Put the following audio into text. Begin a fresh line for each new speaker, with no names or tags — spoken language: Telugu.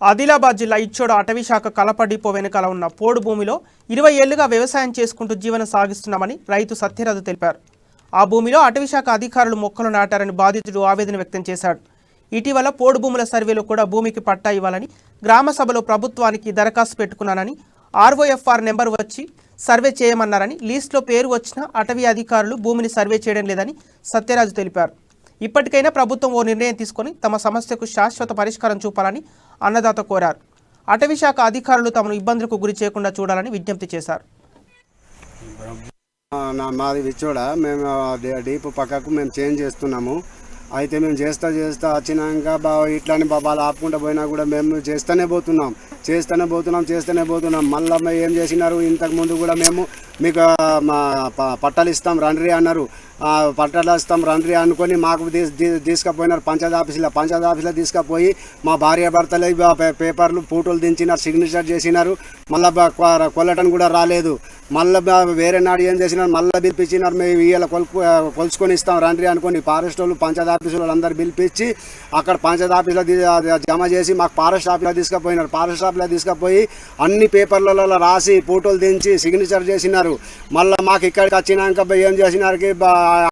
ఆదిలాబాద్ జిల్లా ఇచ్చోడ అటవీ శాఖ కలప డిపో వెనుకాల ఉన్న పోడు భూమిలో 20 ఏళ్లుగా వ్యవసాయం చేసుకుంటూ జీవనం సాగిస్తున్నామని రైతు సత్యరాజు తెలిపారు. ఆ భూమిలో అటవీ శాఖ అధికారులు మొక్కలు నాటారని బాధితుడు ఆవేదన వ్యక్తం చేశాడు. ఇటీవల పోడు భూముల సర్వేలో కూడా భూమికి పట్టా ఇవ్వాలని గ్రామ సభలో ప్రభుత్వానికి దరఖాస్తు పెట్టుకున్నానని, ఆర్ఓఎఫ్ఆర్ నెంబర్ వచ్చి సర్వే చేయమన్నారని, లీస్ట్లో పేరు వచ్చినా అటవీ అధికారులు భూమిని సర్వే చేయడం లేదని సత్యరాజు తెలిపారు. ఇప్పటికైనా ప్రభుత్వం ఓ నిర్ణయం తీసుకొని తమ సమస్యకు శాశ్వత పరిష్కారం చూపాలని అన్నదాత కోరారు. అటవీ శాఖ అధికారులు తమను ఇబ్బందులకు గురి చేయకుండా చూడాలని విజ్ఞప్తి చేశారు.
మాది విచ్చోడ, మేము డీప్ పక్కకు మేము చేంజ్ చేస్తున్నాము. అయితే మేము చేస్తా వచ్చినాక ఇట్లానే వాళ్ళు ఆపుకుంటూ పోయినా కూడా మేము చేస్తూనే పోతున్నాం. మళ్ళీ ఏం చేసినారు, ఇంతకు ముందు కూడా మేము మీకు పట్టాలు ఇస్తాం రండ్రి అన్నారు. పట్టాలు ఇస్తాం రండ్రి అనుకొని మాకు తీసుకుపోయినారు పంచాయత్ ఆఫీసులో తీసుకుపోయి మా భార్య భర్తలు పేపర్లు ఫోటోలు దించినారు, సిగ్నేచర్ చేసినారు. మళ్ళీ కొల్లటం కూడా రాలేదు. మళ్ళీ వేరే నాడు ఏం చేసినారు, మళ్ళీ పిలిపించినారు. మేము ఇవాళ కొలుచుకొని ఇస్తాం రండ్రి అనుకొని ఫారెస్ట్ వాళ్ళు పంచాయత్ ఆఫీసులో అందరు పిలిపించి అక్కడ పంచాయత్ ఆఫీసులో జమ చేసి మాకు ఫారెస్ట్ ఆఫీస్లో తీసుకుపోయినారు. ఫారెస్ట్ ఆఫీస్లో తీసుకుపోయి అన్ని పేపర్లలో రాసి ఫోటోలు దించి సిగ్నేచర్ చేసినారు. మళ్ళీ మాకు ఇక్కడికి వచ్చినాక ఏం చేసినారు,